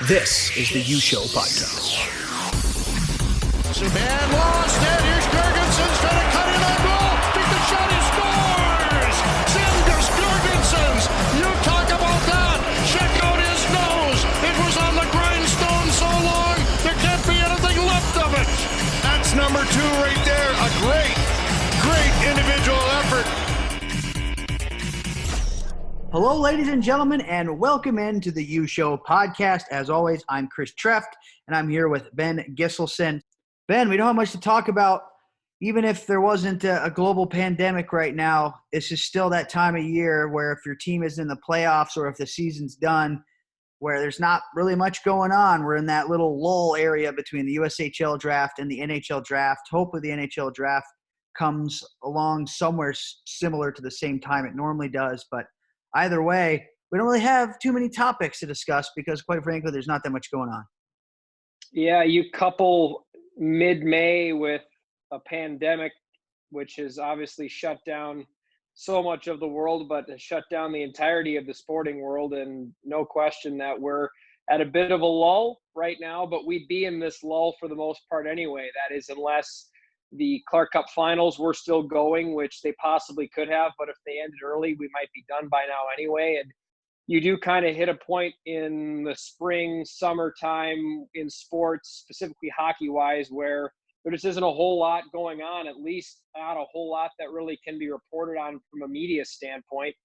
This is the U Show podcast. Man lost it. Here's Girgensons trying to cut in on goal. Take the shot. He scores. Zemgus Girgensons. You talk about that. Check out his nose. It was on the grindstone so long there can't be anything left of it. That's number 2 right there. A great individual effort. Hello, ladies and gentlemen, and welcome into the U Show podcast. As always, I'm Chris Treft, and I'm here with Ben Gisselson. Ben, we don't have much to talk about. Even if there wasn't a global pandemic right now, this is still that time of year where if your team is in the playoffs or if the season's done, where there's not really much going on. We're in that little lull area between the USHL draft and the NHL draft. Hopefully the NHL draft comes along somewhere similar to the same time it normally does, but either way, we don't really have too many topics to discuss because, quite frankly, there's not that much going on. Yeah, you couple mid-May with a pandemic, which has obviously shut down so much of the world, but has shut down the entirety of the sporting world. And no question that we're at a bit of a lull right now, but we'd be in this lull for the most part anyway. That is, unless the Clark Cup finals were still going, which they possibly could have, but if they ended early, we might be done by now anyway. And you do kind of hit a point in the spring, summertime in sports, specifically hockey-wise, where there just isn't a whole lot going on, at least not a whole lot that really can be reported on from a media standpoint,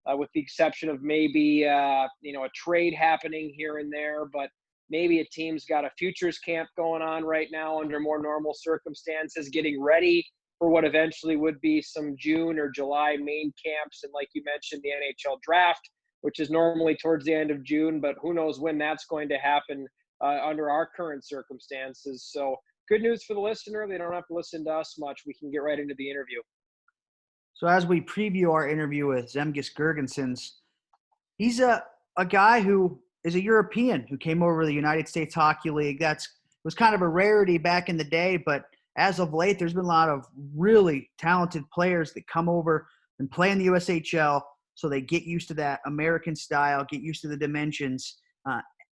with the exception of maybe, a trade happening here and there, but maybe a team's got a futures camp going on right now under more normal circumstances, getting ready for what eventually would be some June or July main camps. And like you mentioned, the NHL draft, which is normally towards the end of June, but who knows when that's going to happen under our current circumstances. So good news for the listener. They don't have to listen to us much. We can get right into the interview. So as we preview our interview with Zemgus Girgensons, he's a guy who is a European who came over to the United States Hockey League. Was kind of a rarity back in the day, but as of late, there's been a lot of really talented players that come over and play in the USHL, so they get used to that American style, get used to the dimensions,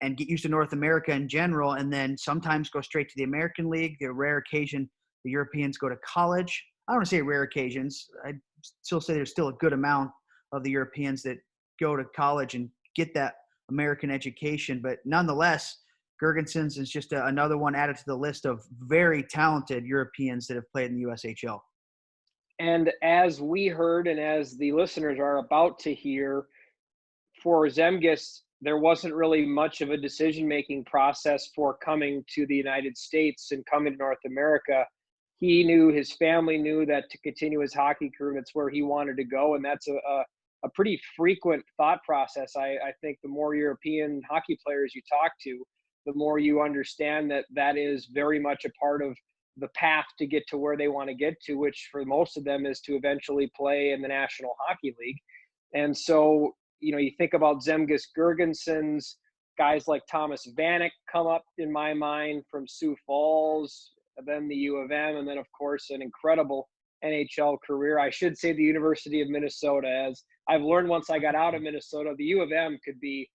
and get used to North America in general, and then sometimes go straight to the American League. The rare occasion the Europeans go to college. I don't want to say rare occasions. I'd still say there's still a good amount of the Europeans that go to college and get that American education, but nonetheless, Girgensons is just another one added to the list of very talented Europeans that have played in the USHL. And as we heard, and as the listeners are about to hear, for Zemgus, there wasn't really much of a decision-making process for coming to the United States and coming to North America. He knew, his family knew that to continue his hockey career, that's where he wanted to go, and that's a pretty frequent thought process. I think the more European hockey players you talk to, the more you understand that is very much a part of the path to get to where they want to get to, which for most of them is to eventually play in the National Hockey League. And so, you think about Zemgus Girgensons, guys like Thomas Vanek come up in my mind from Sioux Falls, then the U of M, and then, of course, an incredible NHL career. I should say the University of Minnesota, as I've learned once I got out of Minnesota. The U of M could be,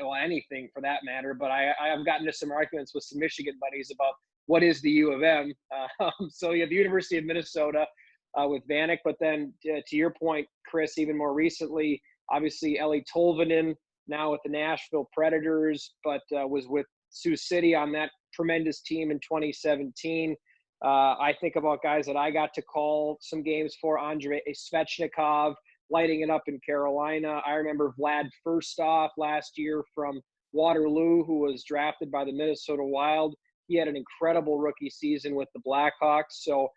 well, anything for that matter, but I have gotten into some arguments with some Michigan buddies about what is the U of M. So you have the University of Minnesota with Vanek, but then to your point, Chris, even more recently, obviously Ellie Tolvanen, now with the Nashville Predators, but was with Sioux City on that tremendous team in 2017. I think about guys that I got to call some games for, Andrei Svechnikov, lighting it up in Carolina. I remember Vlad Firstov last year from Waterloo, who was drafted by the Minnesota Wild. He had an incredible rookie season with the Blackhawks. So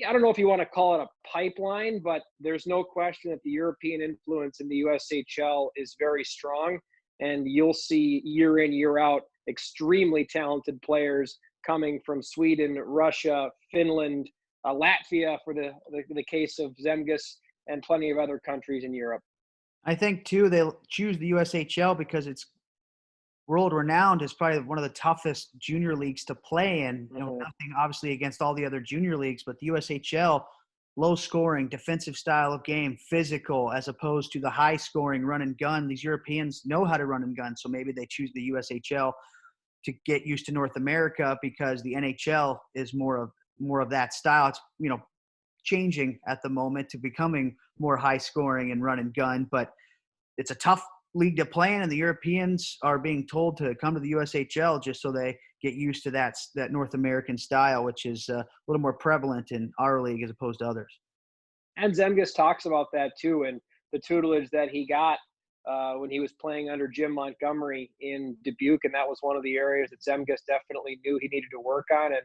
I don't know if you want to call it a pipeline, but there's no question that the European influence in the USHL is very strong. And you'll see year in, year out, extremely talented players coming from Sweden, Russia, Finland, Latvia for the case of Zemgus, and plenty of other countries in Europe. I think, too, they'll choose the USHL because it's world-renowned. It's probably one of the toughest junior leagues to play in. Nothing, obviously, against all the other junior leagues, but the USHL, low scoring, defensive style of game, physical, as opposed to the high scoring run and gun. These Europeans know how to run and gun, so maybe they choose the USHL to get used to North America because the NHL is more of that style. It's, changing at the moment to becoming more high scoring and run and gun, but it's a tough league to play in, and the Europeans are being told to come to the USHL just so they get used to that North American style, which is a little more prevalent in our league as opposed to others. And Zemgus talks about that too, and the tutelage that he got when he was playing under Jim Montgomery in Dubuque, and that was one of the areas that Zemgus definitely knew he needed to work on. And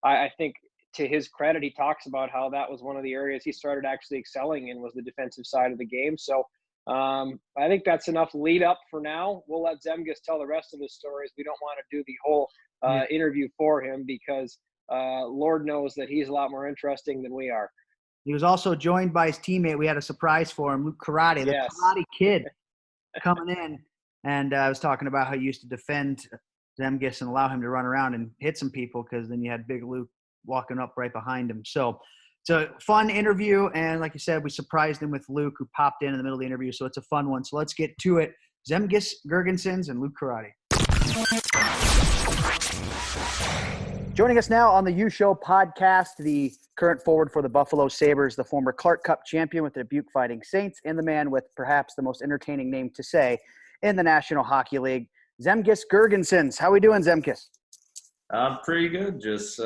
I think, to his credit, he talks about how that was one of the areas he started actually excelling in, was the defensive side of the game. So I think that's enough lead up for now. We'll let Zemgus tell the rest of his stories. We don't want to do the whole interview for him because Lord knows that he's a lot more interesting than we are. He was also joined by his teammate. We had a surprise for him, Luke Curadi, the Curadi kid coming in. And I was talking about how he used to defend Zemgus and allow him to run around and hit some people, because then you had big Luke walking up right behind him. So it's a fun interview. And like you said, we surprised him with Luke, who popped in the middle of the interview. So it's a fun one. So let's get to it. Zemgus Girgensons and Luke Curadi. Joining us now on the U Show podcast, the current forward for the Buffalo Sabres, the former Clark Cup champion with the Dubuque Fighting Saints, and the man with perhaps the most entertaining name to say in the National Hockey League, Zemgus Girgensons. How we doing, Zemgus? Pretty good. Just,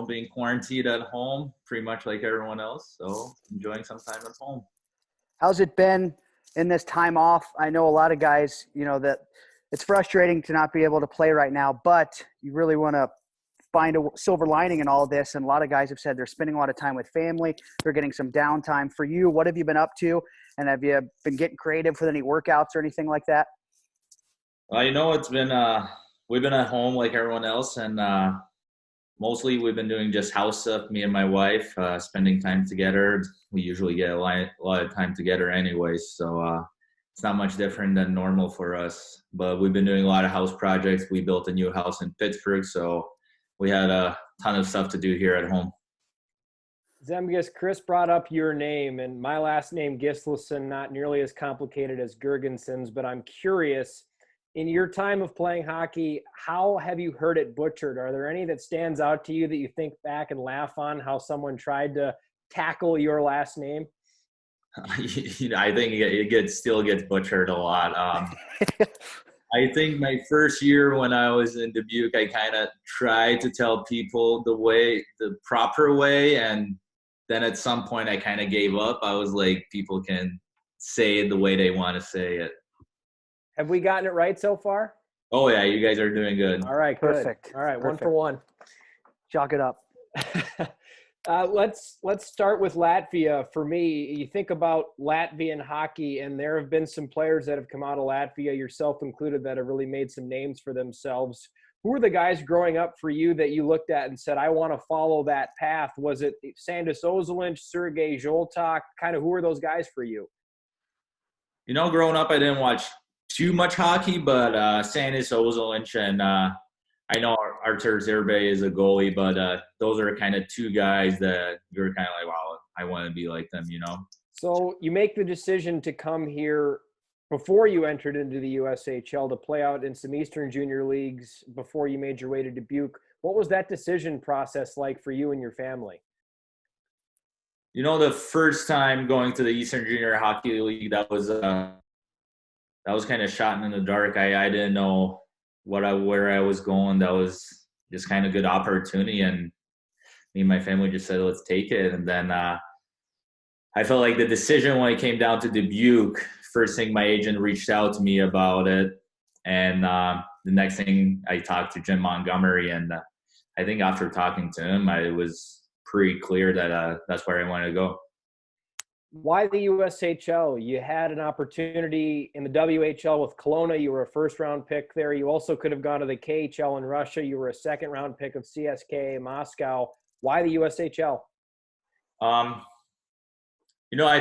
being quarantined at home pretty much like everyone else. So enjoying some time at home. How's it been in this time off? I know a lot of guys, that it's frustrating to not be able to play right now, but you really want to find a silver lining in all of this. And a lot of guys have said they're spending a lot of time with family. They're getting some downtime. For you, what have you been up to? And have you been getting creative with any workouts or anything like that? It's been we've been at home like everyone else, and mostly we've been doing just house stuff, me and my wife, spending time together. We usually get a lot of time together anyways, so it's not much different than normal for us. But we've been doing a lot of house projects. We built a new house in Pittsburgh, so we had a ton of stuff to do here at home. Zemgus, Chris brought up your name, and my last name, Gislason, not nearly as complicated as Girgensons, but I'm curious, in your time of playing hockey, how have you heard it butchered? Are there any that stands out to you that you think back and laugh on how someone tried to tackle your last name? I think it still gets butchered a lot. I think my first year when I was in Dubuque, I kind of tried to tell people the proper way, and then at some point I kind of gave up. I was like, people can say it the way they want to say it. Have we gotten it right so far? Oh, yeah, you guys are doing good. All right, good. Perfect. All right, Perfect. 1 for 1. Chalk it up. Let's start with Latvia. For me, you think about Latvian hockey, and there have been some players that have come out of Latvia, yourself included, that have really made some names for themselves. Who were the guys growing up for you that you looked at and said, I want to follow that path? Was it Sandis Ozolinsh, Sergei Zholtak? Kind of who were those guys for you? Growing up, I didn't watch too much hockey, but Sandis Ozolinsh and I know Artur Zerbe is a goalie, but those are kind of two guys that you're kind of like, wow, I want to be like them, So you make the decision to come here before you entered into the USHL to play out in some Eastern Junior Leagues before you made your way to Dubuque. What was that decision process like for you and your family? The first time going to the Eastern Junior Hockey League, that was kind of shot in the dark. I didn't know where I was going. That was just kind of good opportunity, and me and my family just said, let's take it. And then I felt like the decision when it came down to Dubuque, first thing my agent reached out to me about it, and the next thing I talked to Jim Montgomery, and I think after talking to him, it was pretty clear that that's where I wanted to go. Why the USHL? You had an opportunity in the WHL with Kelowna. You were a first-round pick there. You also could have gone to the KHL in Russia. You were a second-round pick of CSKA Moscow. Why the USHL? I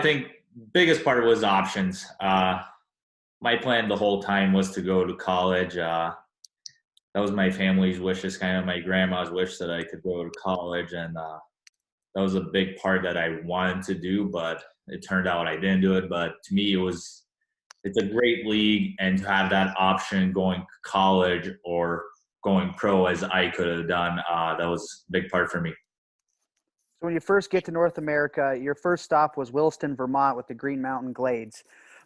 think biggest part was options. My plan the whole time was to go to college. That was my family's wishes, kind of my grandma's wish that I could go to college. And that was a big part that I wanted to do, but it turned out I didn't do it. But to me, it's a great league, and to have that option going college or going pro as I could have done, that was a big part for me. So when you first get to North America, your first stop was Williston, Vermont with the Green Mountain Glades.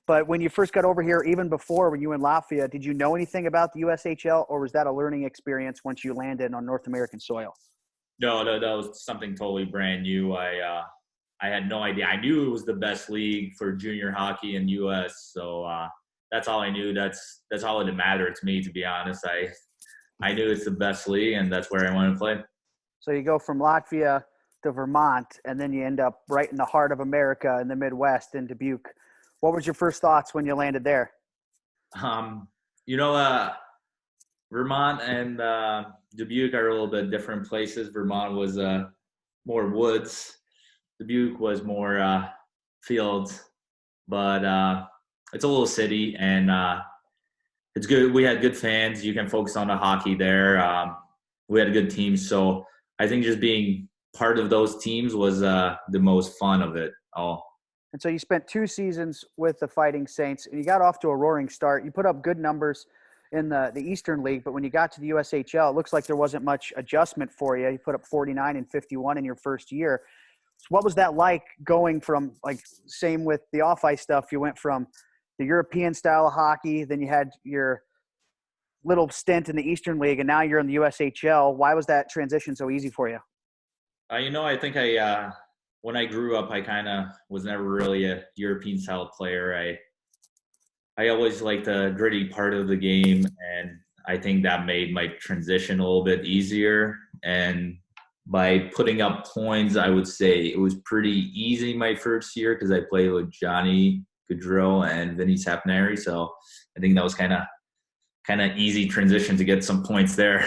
But when you first got over here, even before when you were in Latvia, did you know anything about the USHL, or was that a learning experience once you landed on North American soil? No, that was something totally brand new. I had no idea. I knew it was the best league for junior hockey in U.S., so that's all I knew. That's all that mattered to me, to be honest. I knew it's the best league, and that's where I wanted to play. So you go from Latvia to Vermont, and then you end up right in the heart of America in the Midwest in Dubuque. What was your first thoughts when you landed there? Vermont and Dubuque are a little bit different places. Vermont was more woods. Dubuque was more fields, but it's a little city, and it's good. We had good fans. You can focus on the hockey there. We had a good team, so I think just being part of those teams was the most fun of it all. And so you spent 2 seasons with the Fighting Saints, and you got off to a roaring start. You put up good numbers in the Eastern League, but when you got to the USHL, it looks like there wasn't much adjustment for you. You put up 49 and 51 in your first year. So what was that like going from, like, same with the off-ice stuff, you went from the European style of hockey, then you had your little stint in the Eastern League, and now you're in the USHL. Why was that transition so easy for you? I think when I grew up, I kind of was never really a European-style player. I always liked the gritty part of the game, and I think that made my transition a little bit easier. And by putting up points, I would say it was pretty easy my first year because I played with Johnny Gaudreau and Vinny Sapineri. So I think that was kind of easy transition to get some points there.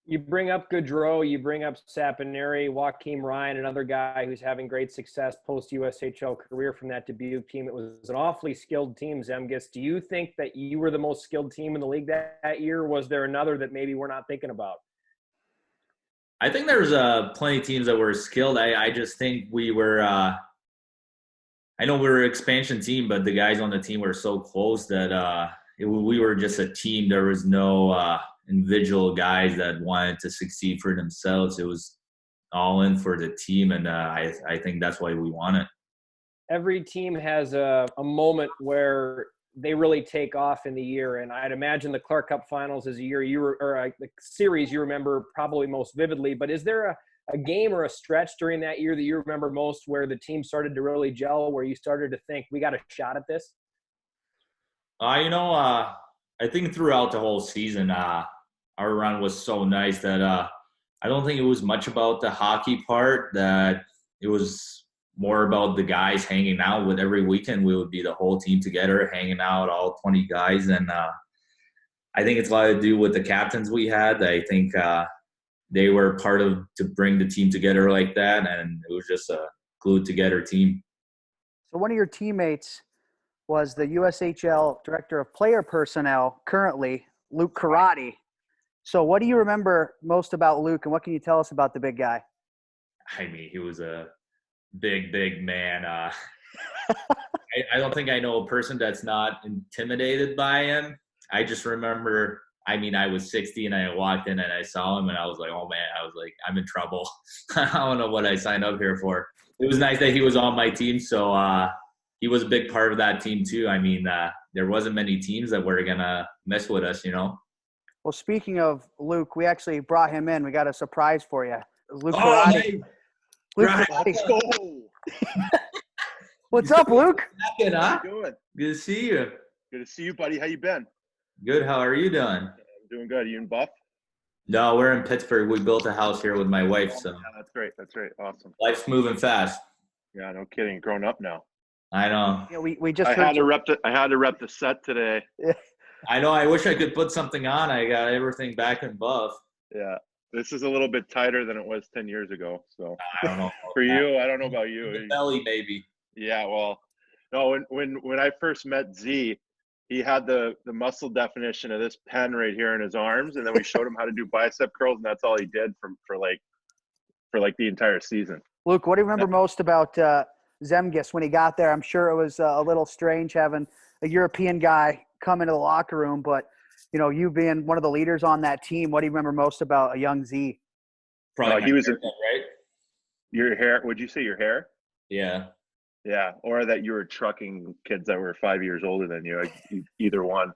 You bring up Gaudreau, you bring up Sapineri, Joakim Ryan, another guy who's having great success post-USHL career from that Dubuque team. It was an awfully skilled team, Zemgus. Do you think that you were the most skilled team in the league that year? Or was there another that maybe we're not thinking about? I think there was plenty of teams that were skilled. I just think we were I know we were an expansion team, but the guys on the team were so close that we were just a team. There was no individual guys that wanted to succeed for themselves. It was all in for the team, and I think that's why we won it. Every team has a moment where they really take off in the year, and I'd imagine the Clark Cup Finals is a year the series you remember probably most vividly. But is there a game or a stretch during that year that you remember most where the team started to really gel, where you started to think, we got a shot at this? I think throughout the whole season, our run was so nice that I don't think it was much about the hockey part, that it was more about the guys hanging out. With every weekend, we would be the whole team together, hanging out, all 20 guys. And I think it's a lot to do with the captains we had. I think they were part of to bring the team together like that, and it was just a glued together team. So one of your teammates was the USHL Director of Player Personnel currently, Luke Curadi. So what do you remember most about Luke, and what can you tell us about the big guy? I mean, he was a big man. I don't think I know a person that's not intimidated by him. I just remember, I was 60 and I walked in and I saw him and I was like, oh man, I was like, I'm in trouble. I don't know what I signed up here for. It was nice that he was on my team. So he was a big part of that team too. There wasn't many teams that were going to mess with us, Well, speaking of Luke, we actually brought him in. We got a surprise for you. Luke Curadi. Hey. Luke Curadi. Oh. What's up, Luke? Good, huh? How you doing? Good to see you. Good to see you, buddy. How you been? Good. How are you doing? I'm doing good. Are you in Buff? No, we're in Pittsburgh. We built a house here with my wife, so Yeah, that's great. That's great. Awesome. life's moving fast. Yeah, no kidding. Grown up now. I know. Yeah, we just I heard had to rep the set today. I know. I wish I could put something on. I got everything back in buff. Yeah. This is a little bit tighter than it was 10 years ago. So I don't know. for you, I don't know about The you. belly, maybe. Yeah, well, no, when I first met Z, he had the muscle definition of this pen right here in his arms, and then we showed him how to do bicep curls, and that's all he did for for like the entire season. Luke, what do you remember most about Zemgus when he got there? I'm sure it was a little strange having a European guy come into the locker room, but you being one of the leaders on that team, what do you remember most about a young Z? Probably He was right. Your hair. Would you say your hair? Yeah. Yeah, or that you were trucking kids that were 5 years older than you. Either one.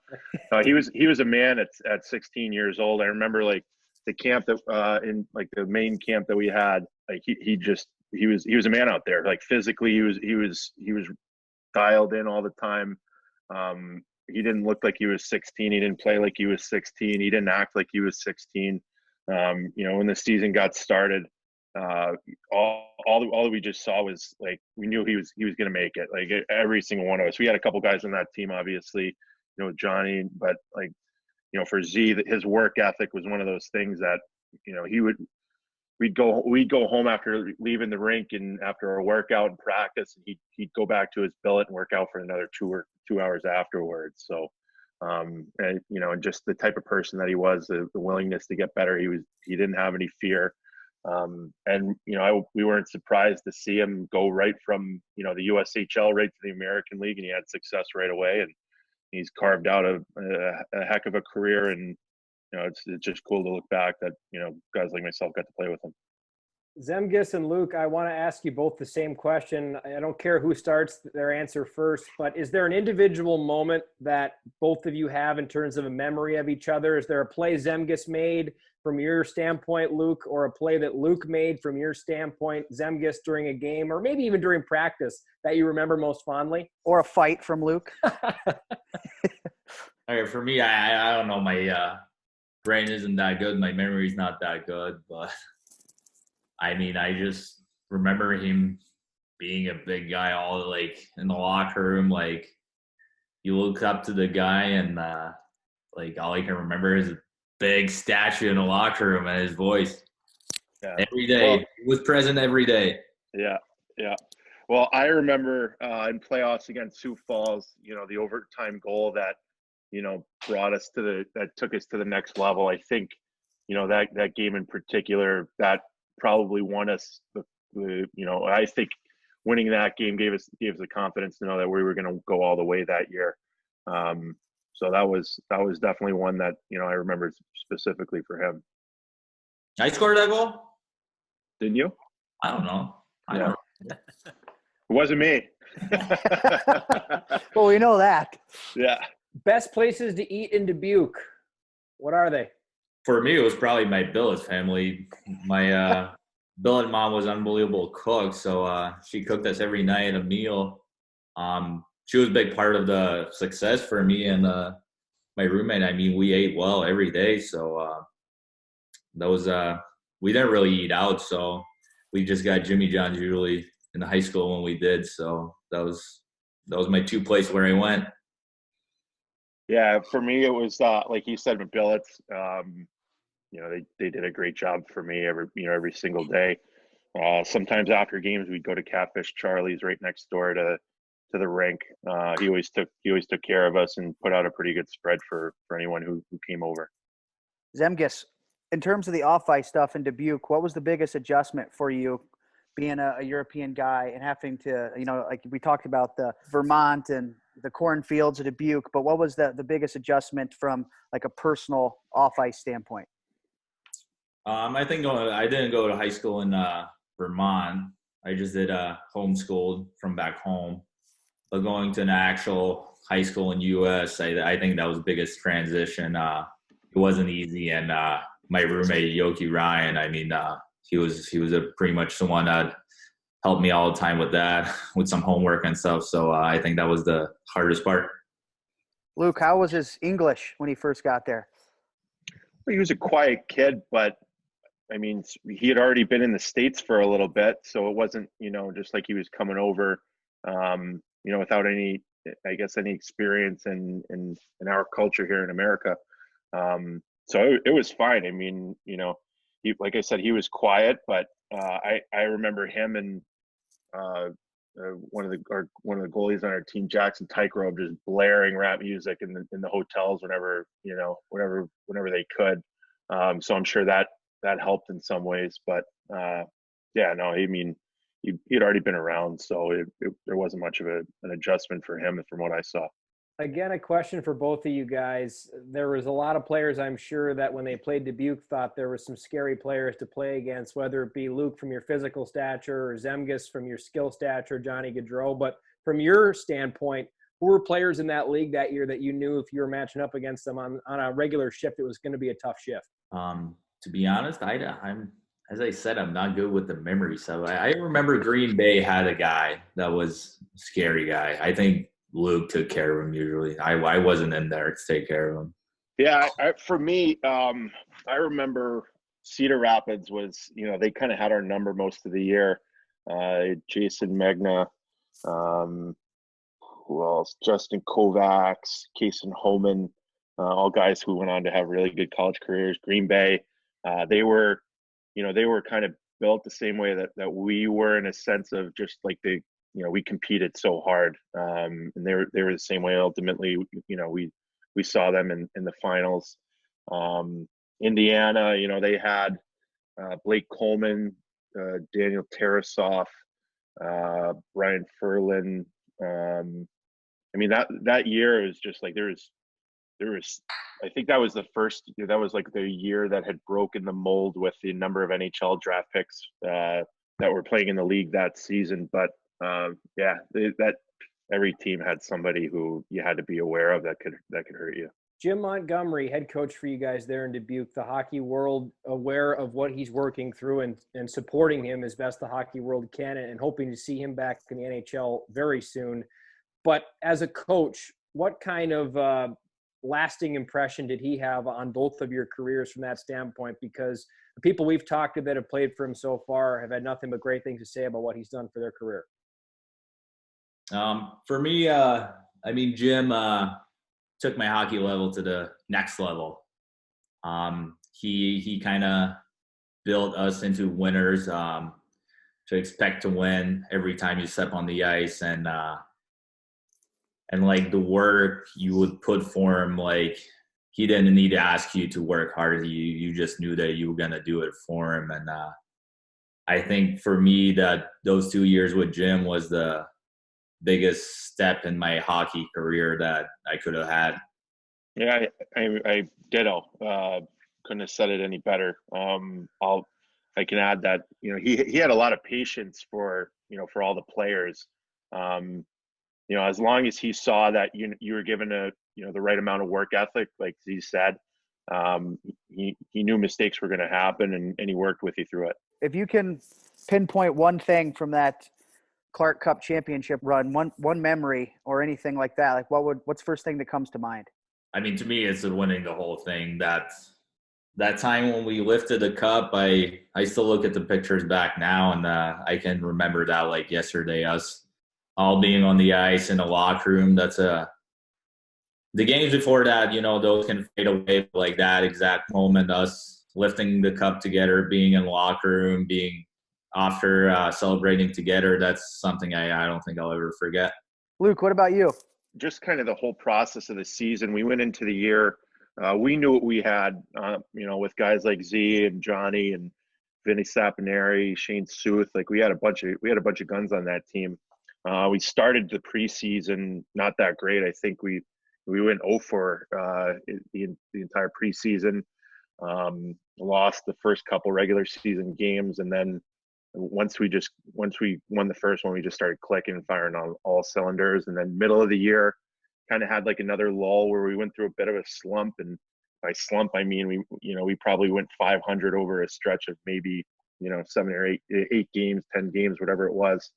He was a man at 16 years old. I remember like the camp that in like the main camp that we had. Like he was a man out there. Like physically, he was dialed in all the time. He didn't look like he was 16. He didn't play like he was 16. He didn't act like he was 16. When the season got started, all we just saw was like we knew he was going to make it. Like every single one of us. We had a couple guys on that team, obviously, Johnny, but like for Z, his work ethic was one of those things that we'd go home after leaving the rink and after a workout and practice, and he'd go back to his billet and work out for another 2 hours afterwards. So and just the type of person that he was, the willingness to get better. He didn't have any fear. We weren't surprised to see him go right from the USHL right to the American League, and he had success right away, and he's carved out a heck of a career. And it's just cool to look back that guys like myself got to play with him. Zemgus and Luke, I want to ask you both the same question. I don't care who starts their answer first, but is there an individual moment that both of you have in terms of a memory of each other? Is there a play Zemgus made from your standpoint, Luke, or a play that Luke made from your standpoint, Zemgus, during a game, or maybe even during practice that you remember most fondly? Or a fight from Luke? All right, for me, I don't know. My brain isn't that good. My memory's not that good, but I mean, I just remember him being a big guy, all like in the locker room. Like you look up to the guy, and like all I can remember is a big statue in the locker room and his voice. Yeah. Every day, he was present every day. Yeah. Well, I remember in playoffs against Sioux Falls, the overtime goal that that took us to the next level. I think that game in particular, that probably won us I think winning that game gave us the confidence to know that we were going to go all the way that year. So that was definitely one that I remember specifically for him. I scored that goal. Didn't you? I don't know. It wasn't me. Well, we know that. Yeah. Best places to eat in Dubuque. What are they? For me, it was probably my billet family. My billet mom was an unbelievable cook, so she cooked us every night a meal. She was a big part of the success for me and my roommate. I mean, we ate well every day, so that was we didn't really eat out, so we just got Jimmy John's usually in the high school when we did. So that was my two places where I went. Yeah, for me it was like you said with billets. They did a great job for me every single day. Sometimes after games we'd go to Catfish Charlie's right next door to the rink. He always took care of us and put out a pretty good spread for anyone who came over. Zemgus, in terms of the off-ice stuff in Dubuque, what was the biggest adjustment for you being a European guy and having to, like we talked about the Vermont and the cornfields of Dubuque, but what was the biggest adjustment from like a personal off-ice standpoint? I think I didn't go to high school in Vermont. I just did homeschooled from back home. But going to an actual high school in U.S., I think that was the biggest transition. It wasn't easy, and my roommate Yoki Ryan, I mean, he was pretty much the one that helped me all the time with that, with some homework and stuff. So I think that was the hardest part. Luke, how was his English when he first got there? Well, he was a quiet kid, but I mean, he had already been in the States for a little bit, so it wasn't, just like he was coming over, without any experience in our culture here in America. So it was fine. I mean, like I said, he was quiet, but I remember him and one of the goalies on our team, Jackson Tykerobe, just blaring rap music in the hotels whenever they could. So I'm sure that helped in some ways, but Yeah, no, I mean, he'd already been around, so there wasn't much of an adjustment for him from what I saw. Again, a question for both of you guys. There was a lot of players, I'm sure, that when they played Dubuque thought there were some scary players to play against, whether it be Luke from your physical stature or Zemgus from your skill stature, Johnny Gaudreau. But from your standpoint, who were players in that league that year that you knew if you were matching up against them on a regular shift, it was going to be a tough shift? To be honest, I'm as I said, I'm not good with the memory stuff. I remember Green Bay had a guy that was a scary guy. I think Luke took care of him usually. I wasn't in there to take care of him. Yeah, for me, I remember Cedar Rapids was, they kind of had our number most of the year. Jason Megna, who else? Justin Kovacs, Kason Homan, all guys who went on to have really good college careers. Green Bay, they were kind of built the same way that we were, in a sense of just like we competed so hard, and they were the same way. Ultimately, we saw them in the finals. Indiana, they had Blake Coleman, Daniel Tarasoff, Brian Ferlin. I mean, that year is just like there was. I think that was that was like the year that had broken the mold with the number of NHL draft picks that were playing in the league that season. But that every team had somebody who you had to be aware of that could hurt you. Jim Montgomery, head coach for you guys there in Dubuque, the hockey world aware of what he's working through and supporting him as best the hockey world can, and hoping to see him back in the NHL very soon. But as a coach, what kind of lasting impression did he have on both of your careers from that standpoint? Because the people we've talked to that have played for him so far have had nothing but great things to say about what he's done for their career. For me, I mean, Jim took my hockey level to the next level. He kind of built us into winners, to expect to win every time you step on the ice, and like the work you would put for him, like he didn't need to ask you to work hard. You just knew that you were going to do it for him. And I think for me that those 2 years with Jim was the biggest step in my hockey career that I could have had. Yeah, I ditto. Couldn't have said it any better. I can add that, he had a lot of patience for all the players. As long as he saw that you were given the right amount of work ethic, like he said, he knew mistakes were going to happen, and he worked with you through it. If you can pinpoint one thing from that Clark Cup championship run, one memory or anything like that, like what's first thing that comes to mind? I mean, to me, it's winning the whole thing. That time when we lifted the cup, I still look at the pictures back now, and I can remember that like yesterday. Us all being on the ice in the locker room. The games before that, those can fade away. Like that exact moment, us lifting the cup together, being in the locker room, being after celebrating together, that's something I don't think I'll ever forget. Luke, what about you? Just kind of the whole process of the season. We went into the year, we knew what we had, with guys like Z and Johnny and Vinny Saponari, Shane Suth. Like we had a bunch of guns on that team. We started the preseason not that great. I think we went 0-4 the entire preseason. Lost the first couple regular season games, and then once we won the first one, we just started clicking and firing on all cylinders. And then middle of the year, kind of had like another lull where we went through a bit of a slump. And by slump, I mean we probably went 500 over a stretch of maybe 7 or 8 games, 10 games, whatever it was.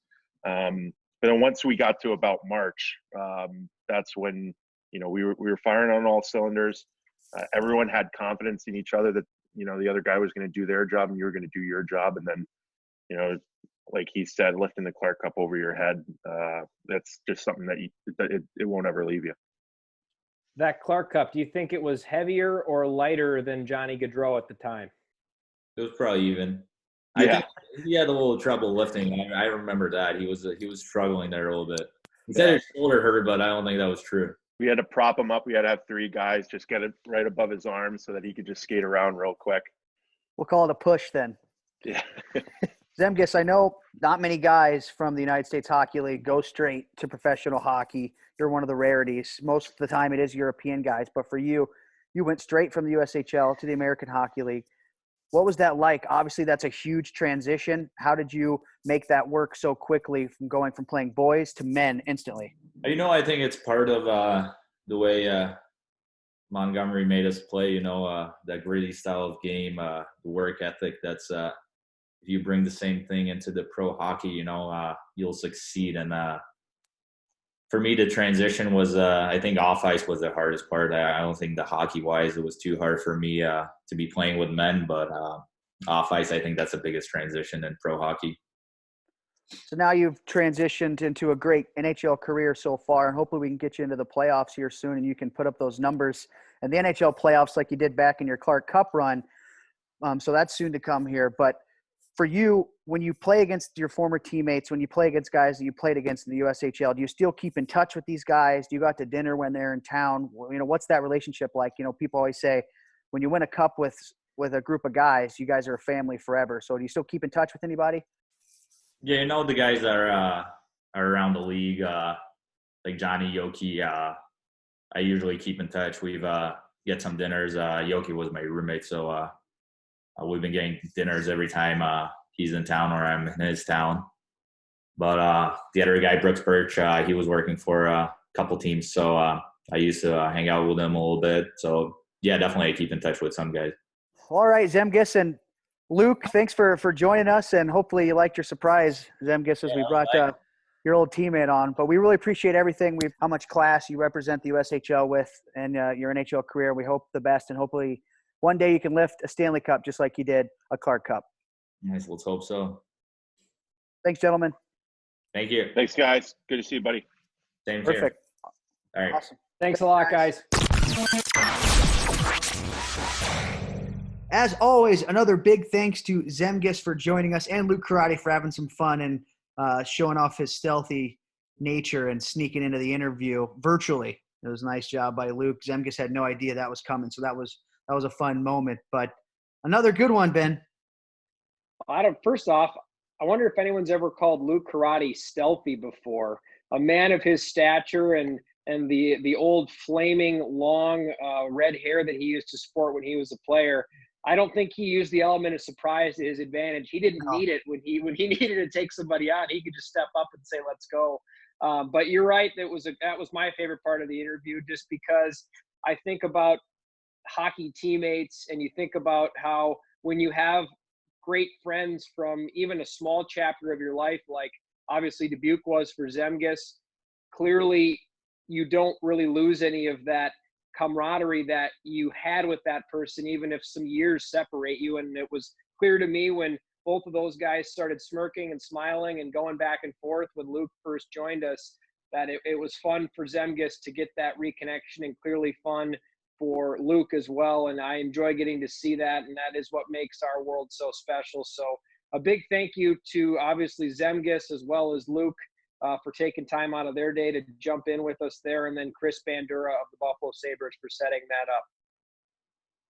But then once we got to about March, that's when we were firing on all cylinders. Everyone had confidence in each other that the other guy was going to do their job and you were going to do your job. And then like he said, lifting the Clark Cup over your head, that's just something that it won't ever leave you. That Clark Cup, do you think it was heavier or lighter than Johnny Gaudreau at the time? It was probably even. Yeah. I think he had a little trouble lifting. I remember that he was struggling there a little bit. He said his shoulder hurt, but I don't think that was true. We had to prop him up. We had to have 3 guys just get it right above his arms so that he could just skate around real quick. We'll call it a push then. Yeah. Zemgus, I know not many guys from the United States Hockey League go straight to professional hockey. You're one of the rarities. Most of the time it is European guys, but for you, you went straight from the USHL to the American Hockey League. What was that like? Obviously, that's a huge transition. How did you make that work so quickly from going from playing boys to men instantly? I think it's part of the way Montgomery made us play, that gritty style of game, the work ethic. That's if you bring the same thing into the pro hockey, you'll succeed. And for me, the transition was, I think off ice was the hardest part. I don't think the hockey wise, it was too hard for me to be playing with men, but off ice, I think that's the biggest transition in pro hockey. So now you've transitioned into a great NHL career so far, and hopefully we can get you into the playoffs here soon and you can put up those numbers and the NHL playoffs like you did back in your Clark Cup run. So that's soon to come here. But for you, when you play against your former teammates, when you play against guys that you played against in the USHL, do you still keep in touch with these guys? Do you go out to dinner when they're in town? What's that relationship like? People always say when you win a cup with a group of guys, you guys are a family forever. So do you still keep in touch with anybody? Yeah, the guys that are around the league, like Johnny, Yoki. I usually keep in touch. We've get some dinners. Yoki was my roommate, so we've been getting dinners every time he's in town or I'm in his town. But the other guy, Brooks Birch, he was working for a couple teams, so I used to hang out with him a little bit. So yeah, definitely I keep in touch with some guys. All right, Zemgus and Luke, thanks for joining us, and hopefully you liked your surprise, Zemgus, as we brought your old teammate on. But we really appreciate everything, how much class you represent the USHL with and your NHL career. We hope the best, and hopefully one day you can lift a Stanley Cup just like you did a Clark Cup. Nice, let's hope so. Thanks, gentlemen. Thank you. Thanks, guys. Good to see you, buddy. Same Perfect. Here. All right. Awesome. Thanks a lot, guys. As always, another big thanks to Zemgus for joining us and Luke Curadi for having some fun and showing off his stealthy nature and sneaking into the interview virtually. It was a nice job by Luke. Zemgus had no idea that was coming, so that was a fun moment. But another good one, Ben. First off, I wonder if anyone's ever called Luke Curadi stealthy before. A man of his stature and the old flaming long red hair that he used to sport when he was a player. I don't think he used the element of surprise to his advantage. He didn't need it when he needed to take somebody on. He could just step up and say, "Let's go." But you're right. That was my favorite part of the interview, just because I think about hockey teammates, and you think about how when you have great friends from even a small chapter of your life, like obviously Dubuque was for Zemgus, clearly you don't really lose any of that camaraderie that you had with that person, even if some years separate you. And it was clear to me when both of those guys started smirking and smiling and going back and forth when Luke first joined us, that it was fun for Zemgus to get that reconnection, and clearly fun for Luke as well. And I enjoy getting to see that, and that is what makes our world so special. So a big thank you to obviously Zemgus as well as Luke for taking time out of their day to jump in with us there, and then Chris Bandura of the Buffalo Sabres for setting that up.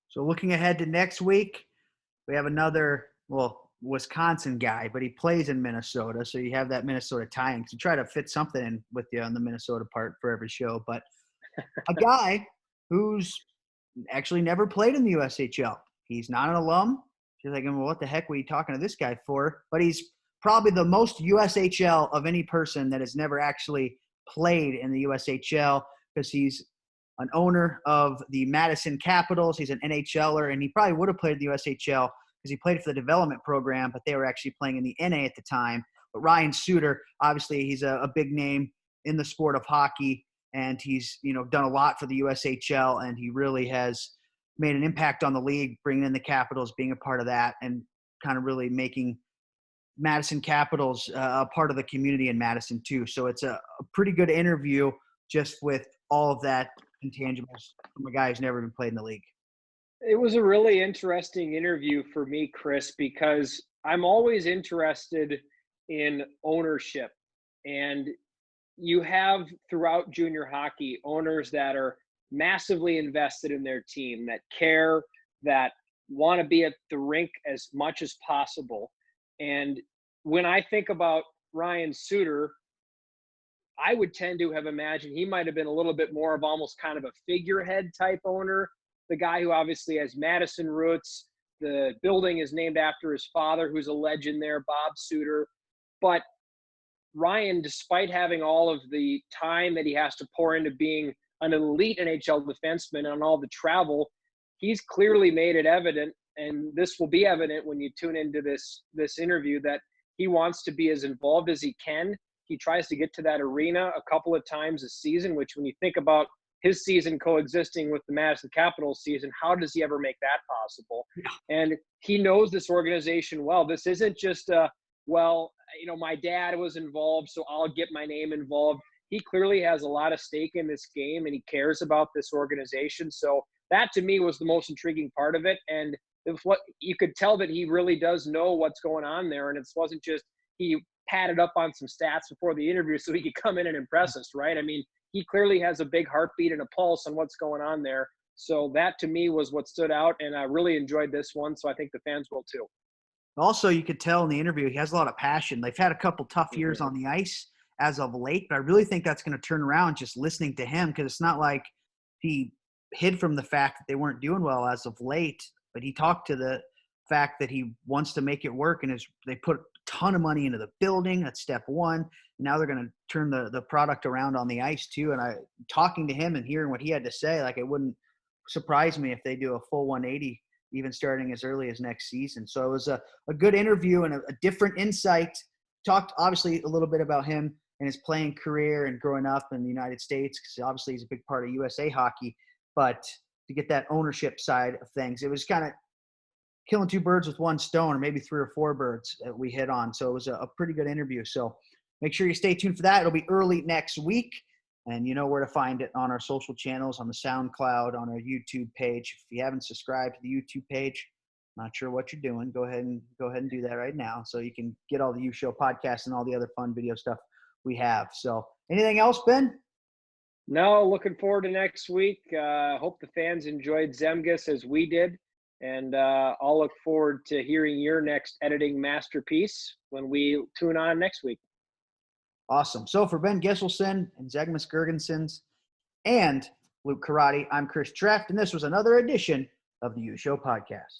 So looking ahead to next week, we have another, Wisconsin guy, but he plays in Minnesota, so you have that Minnesota tie-in. So try to fit something in with you on the Minnesota part for every show. But a guy who's actually never played in the USHL. He's not an alum. You're thinking, well, what the heck were you talking to this guy for? But he's probably the most USHL of any person that has never actually played in the USHL, because he's an owner of the Madison Capitals. He's an NHLer, and he probably would have played in the USHL because he played for the development program, but they were actually playing in the NA at the time. But Ryan Suter, obviously he's a big name in the sport of hockey, and he's done a lot for the USHL, and he really has made an impact on the league, bringing in the Capitals, being a part of that, and kind of really making Madison Capitals a part of the community in Madison too. So it's a pretty good interview just with all of that intangibles from a guy who's never even played in the league. It was a really interesting interview for me, Chris, because I'm always interested in ownership. And you have throughout junior hockey owners that are massively invested in their team, that care, that want to be at the rink as much as possible. And when I think about Ryan Suter, I would tend to have imagined he might have been a little bit more of almost kind of a figurehead type owner, the guy who obviously has Madison roots. The building is named after his father, who's a legend there, Bob Suter. But Ryan, despite having all of the time that he has to pour into being an elite NHL defenseman and all the travel, he's clearly made it evident, and this will be evident when you tune into this interview, that he wants to be as involved as he can. He tries to get to that arena a couple of times a season, which when you think about his season coexisting with the Madison Capitals season, how does he ever make that possible? And he knows this organization well. This isn't just my dad was involved, so I'll get my name involved. He clearly has a lot of stake in this game, and he cares about this organization. So that to me was the most intriguing part of it. And it was what you could tell that he really does know what's going on there. And it wasn't just he padded up on some stats before the interview so he could come in and impress us, right? I mean, he clearly has a big heartbeat and a pulse on what's going on there. So that to me was what stood out, and I really enjoyed this one. So I think the fans will too. Also, you could tell in the interview he has a lot of passion. They've had a couple tough years on the ice as of late, but I really think that's going to turn around just listening to him, because it's not like he hid from the fact that they weren't doing well as of late, but he talked to the fact that he wants to make it work, and they put a ton of money into the building. That's step one. Now they're going to turn the product around on the ice too. And talking to him and hearing what he had to say, like, it wouldn't surprise me if they do a full 180, even starting as early as next season. So it was a good interview and a different insight. Talked obviously a little bit about him and his playing career and growing up in the United States, because obviously he's a big part of USA hockey, but to get that ownership side of things, it was kind of killing two birds with one stone, or maybe 3 or 4 birds that we hit on. So it was a pretty good interview. So make sure you stay tuned for that. It'll be early next week, and you know where to find it on our social channels, on the SoundCloud, on our YouTube page. If you haven't subscribed to the YouTube page, not sure what you're doing, go ahead and do that right now, so you can get all the U Show podcasts and all the other fun video stuff we have. So anything else, Ben? No, looking forward to next week. Hope the fans enjoyed Zemgus as we did. And I'll look forward to hearing your next editing masterpiece when we tune on next week. Awesome. So for Ben Gisselson and Zemgus Girgensons and Luke Curadi, I'm Chris Treft, and this was another edition of the U Show Podcast.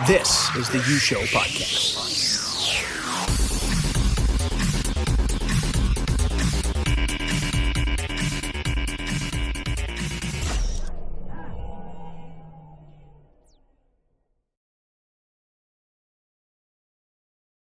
This is the U Show Podcast.